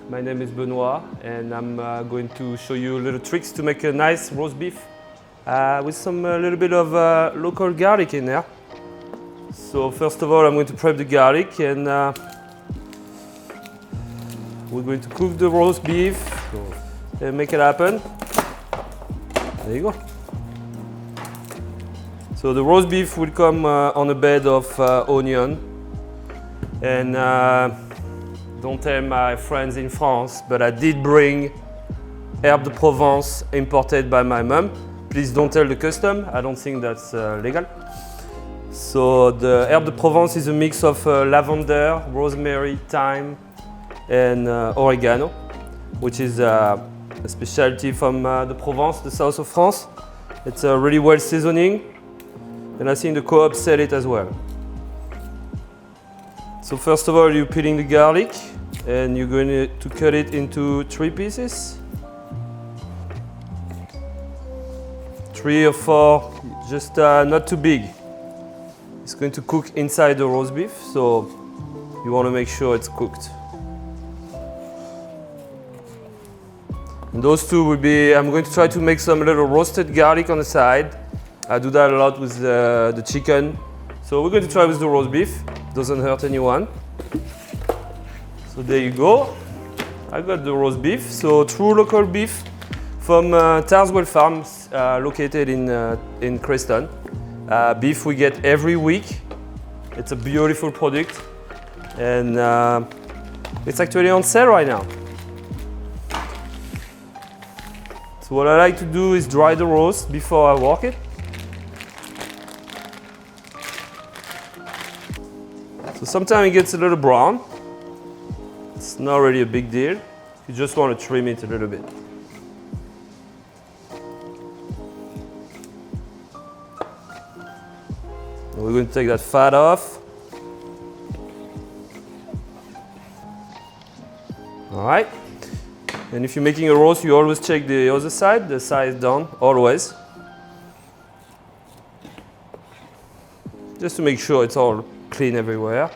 My name is Benoit and I'm going to show you little tricks to make a nice roast beef with some little bit of local garlic in there. So first of all, I'm going to prep the garlic and we're going to cook the roast beef and make it happen. There you go. So the roast beef will come on a bed of onion and don't tell my friends in France, but I did bring herbe de Provence imported by my mom. Please don't tell the custom, I don't think that's legal. So the herbe de Provence is a mix of lavender, rosemary, thyme and oregano, which is a specialty from the Provence, the south of France. It's really well seasoning and I think the co-op sell it as well. So first of all, you're peeling the garlic and you're going to cut it into 3 pieces. 3 or 4, just not too big. It's going to cook inside the roast beef, so you want to make sure it's cooked. And those 2 will be, I'm going to try to make some little roasted garlic on the side. I do that a lot with the chicken. So we're going to try with the roast beef. Doesn't hurt anyone. So there you go. I got the roast beef. So true local beef from Tarzwell Farms, located in Creston. Beef we get every week. It's a beautiful product, and it's actually on sale right now. So what I like to do is dry the roast before I wok it. So sometimes it gets a little brown. It's not really a big deal. You just want to trim it a little bit. And we're going to take that fat off. All right. And if you're making a roast, you always check the other side, the side down, always. Just to make sure it's all clean everywhere.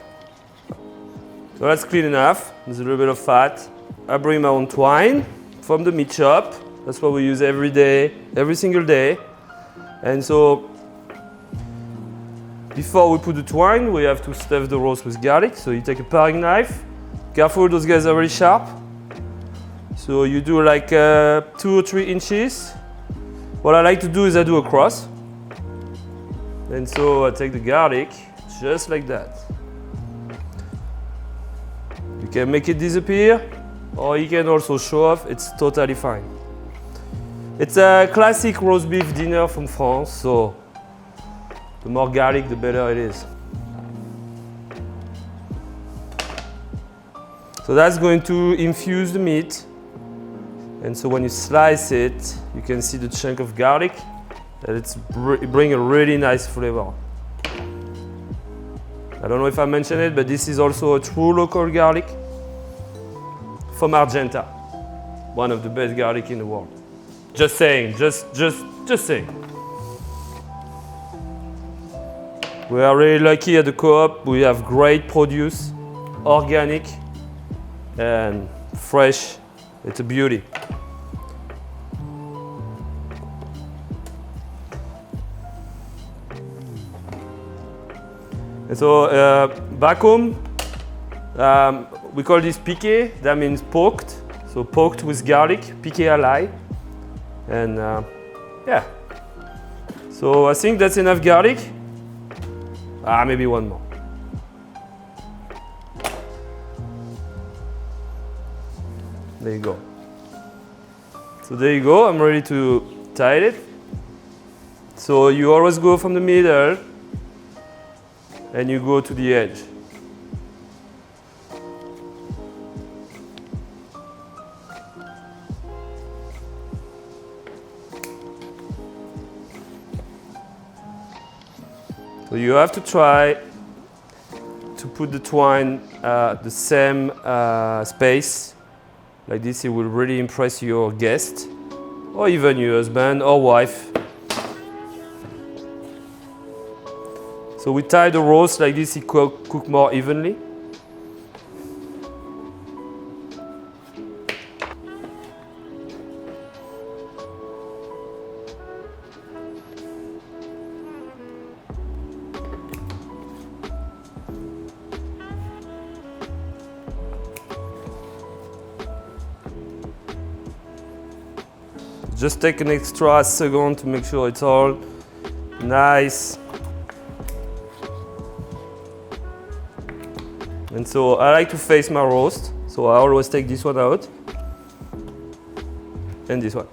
So that's clean enough. There's a little bit of fat. I bring my own twine from the meat shop. That's what we use every day, every single day. And so before we put the twine, we have to stuff the roast with garlic. So you take a paring knife. Careful, those guys are very sharp. So you do like 2 or 3 inches. What I like to do is I do a cross. And so I take the garlic just like that. You can make it disappear, or you can also show off, it's totally fine. It's a classic roast beef dinner from France, so the more garlic, the better it is. So that's going to infuse the meat. And so when you slice it, you can see the chunk of garlic, and it brings a really nice flavor. I don't know if I mentioned it, but this is also a true local garlic from Argentina. One of the best garlic in the world. Just saying, just saying. We are really lucky at the co-op. We have great produce, organic and fresh. It's a beauty. And so back home, we call this piqué. That means poked. So poked with garlic, piqué à l'ail. And yeah. So I think that's enough garlic. Maybe one more. There you go. So there you go. I'm ready to tie it. So you always go from the middle and you go to the edge. So you have to try to put the twine the same space. Like this, it will really impress your guest, or even your husband or wife. So we tie the roast like this, it cook more evenly. just take an extra second to make sure it's all nice. And so I like to face my roast, so I always take this one out and this one.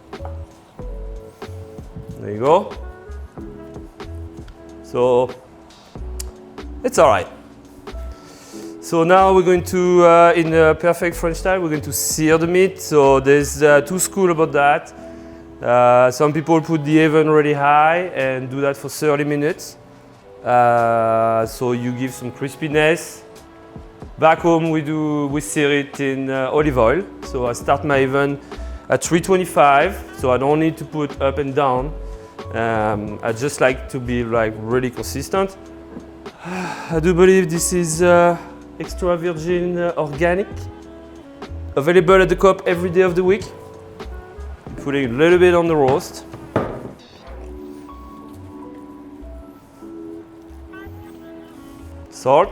There you go. So it's all right. So now we're going to, in a perfect French style, we're going to sear the meat. So there's two schools about that. Some people put the oven really high and do that for 30 minutes. So you give some crispiness. Back home we sear it in olive oil. So I start my oven at 325, so I don't need to put up and down. I just like to be like really consistent. I do believe this is extra virgin organic, available at the Co-op every day of the week. Putting a little bit on the roast. Salt.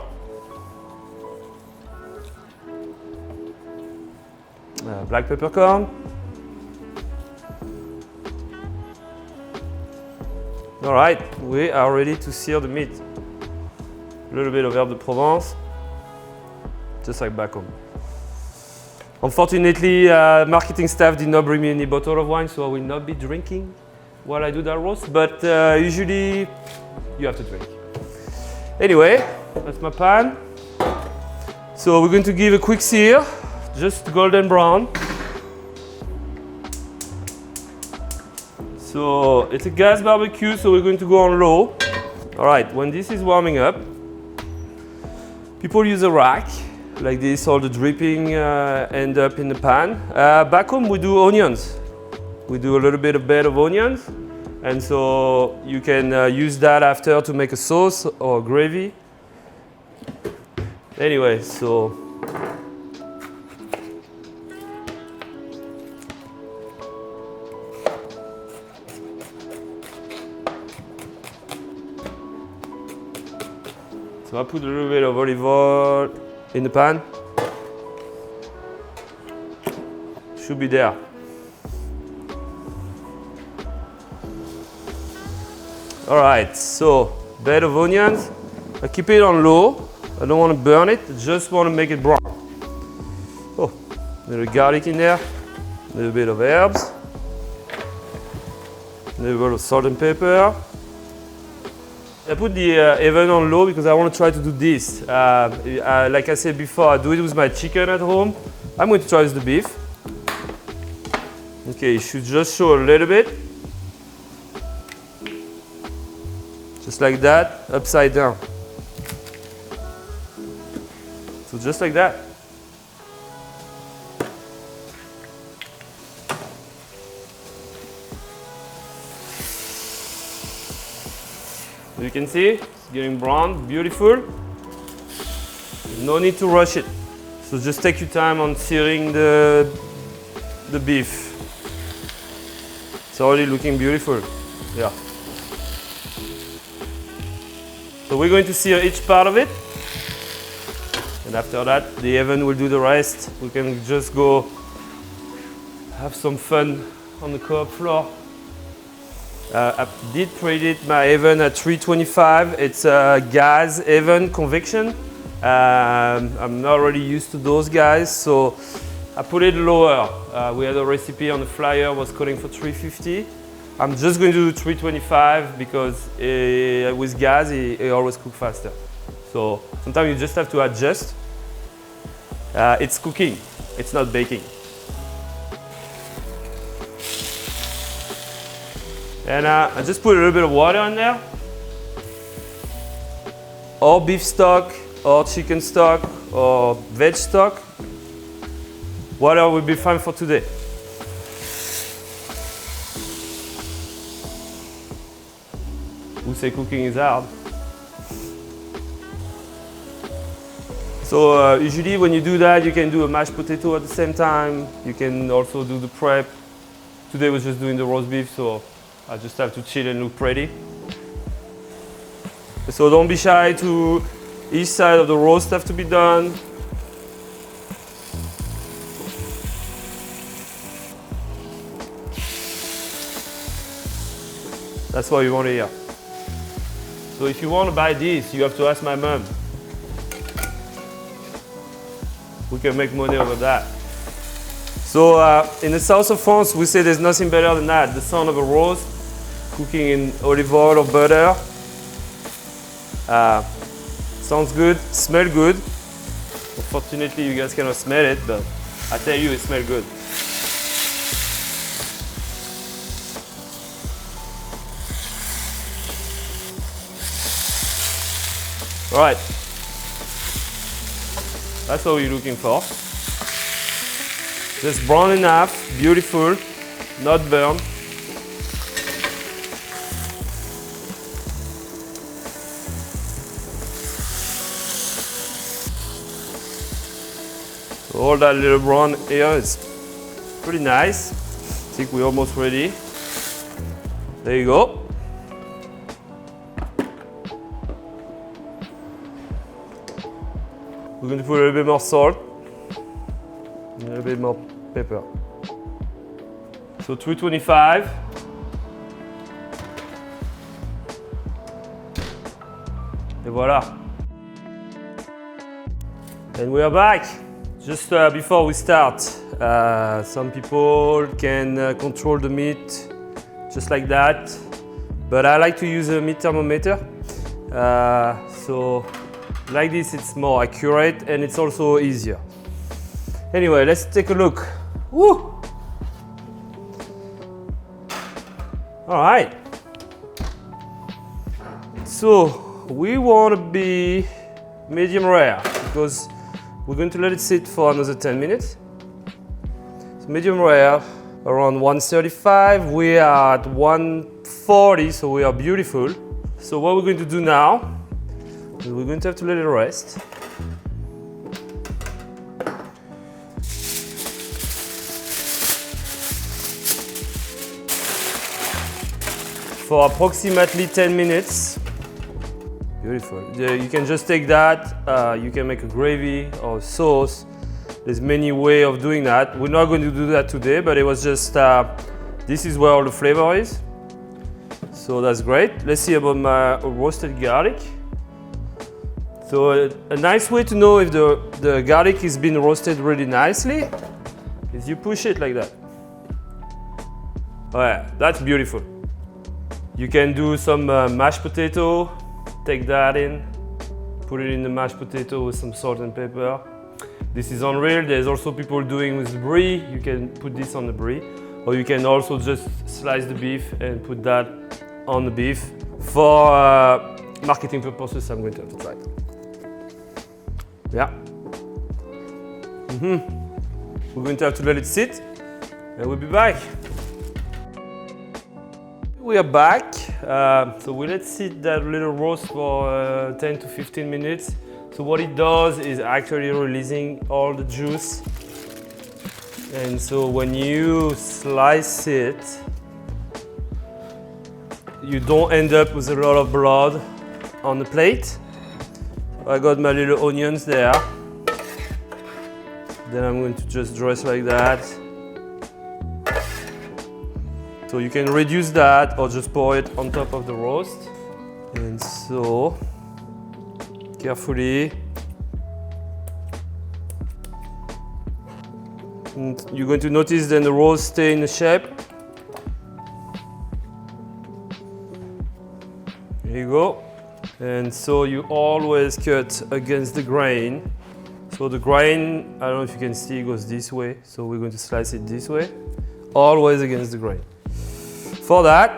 Black peppercorn. All right, we are ready to sear the meat. A little bit of herbe de Provence, just like back home. Unfortunately, marketing staff did not bring me any bottle of wine, so I will not be drinking while I do that roast, but usually you have to drink. Anyway, that's my pan. So we're going to give a quick sear, just golden brown. So it's a gas barbecue, so we're going to go on low. All right, when this is warming up, people use a rack like this, all the dripping end up in the pan. Back home we do onions. We do a little bit of bed of onions, and so you can use that after to make a sauce or gravy. Anyway, so I put a little bit of olive oil in the pan. Should be there. All right, so bed of onions. I keep it on low. I don't want to burn it, I just want to make it brown. Oh, a little garlic in there, a little bit of herbs, a little bit of salt and pepper. I put the oven on low because I want to try to do this. Like I said before, I do it with my chicken at home. I'm going to try with the beef. Okay, it should just show a little bit. Just like that, upside down. So just like that. You can see it's getting brown, beautiful. No need to rush it. So just take your time on searing the beef. It's already looking beautiful. Yeah. So we're going to sear each part of it. And after that, the oven will do the rest. We can just go have some fun on the Co-op floor. I did preheat my oven at 325. It's a gas oven convection. I'm not really used to those guys, so I put it lower. We had a recipe on the flyer was calling for 350. I'm just going to do 325 because with gas, it always cooks faster. So sometimes you just have to adjust. It's cooking, it's not baking. And I just put a little bit of water in there. Or beef stock, or chicken stock, or veg stock. Water will be fine for today. Who say cooking is hard? So usually when you do that, you can do a mashed potato at the same time. You can also do the prep. Today was just doing the roast beef, so I just have to chill and look pretty. So don't be shy to each side of the roast have to be done. That's what you want to hear. So if you want to buy this, you have to ask my mom. We can make money over that. So in the south of France, we say there's nothing better than that. The sound of a roast, cooking in olive oil or butter. Sounds good, smell good. Unfortunately, you guys cannot smell it, but I tell you, it smells good. All right, that's what we're looking for. Just brown enough, beautiful, not burned. So all that little brown here is pretty nice. I think we're almost ready. There you go. We're going to put a little bit more salt, a little bit more pepper. So 325. Et voilà. And we are back. Just before we start, some people can control the meat just like that, but I like to use a meat thermometer. So like this, it's more accurate and it's also easier. Anyway, let's take a look. Woo! All right. So we want to be medium rare because we're going to let it sit for another 10 minutes. So medium rare, around 135. We are at 140, so we are beautiful. So what we're going to do now, we're going to have to let it rest. For approximately 10 minutes. Beautiful. You can just take that, you can make a gravy or a sauce. There's many ways of doing that. We're not going to do that today, but it was just, this is where all the flavor is. So that's great. Let's see about my roasted garlic. So a nice way to know if the garlic is being roasted really nicely is you push it like that. Oh yeah, that's beautiful. You can do some mashed potato, take that in, put it in the mashed potato with some salt and pepper. This is unreal. There's also people doing with brie. You can put this on the brie, or you can also just slice the beef and put that on the beef. For marketing purposes, I'm going to have to try it. Yeah. We're going to have to let it sit, and we'll be back. We are back. So we let sit that little roast for 10 to 15 minutes. So what it does is actually releasing all the juice. And so when you slice it, you don't end up with a lot of blood on the plate. I got my little onions there. Then I'm going to just dress like that. So you can reduce that or just pour it on top of the roast. And so, carefully. And you're going to notice then the roast stay in the shape. There you go. And so you always cut against the grain. So the grain, I don't know if you can see, goes this way. So we're going to slice it this way. Always against the grain. For that,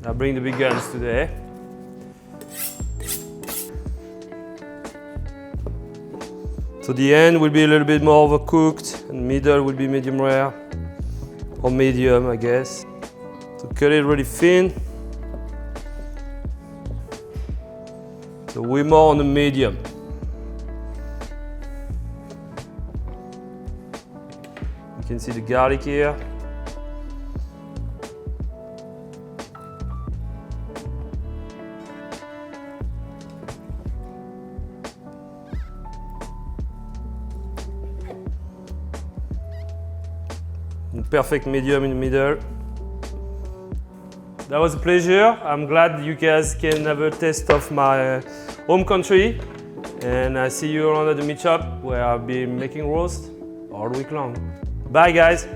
I bring the big guns today. So the end will be a little bit more overcooked, and middle will be medium rare, or medium, I guess. So cut it really thin. So we're more on the medium. You can see the garlic here. Perfect medium in the middle. That was a pleasure. I'm glad you guys can have a taste of my home country. And I see you around at the meet shop where I'll be making roast all week long. Bye guys.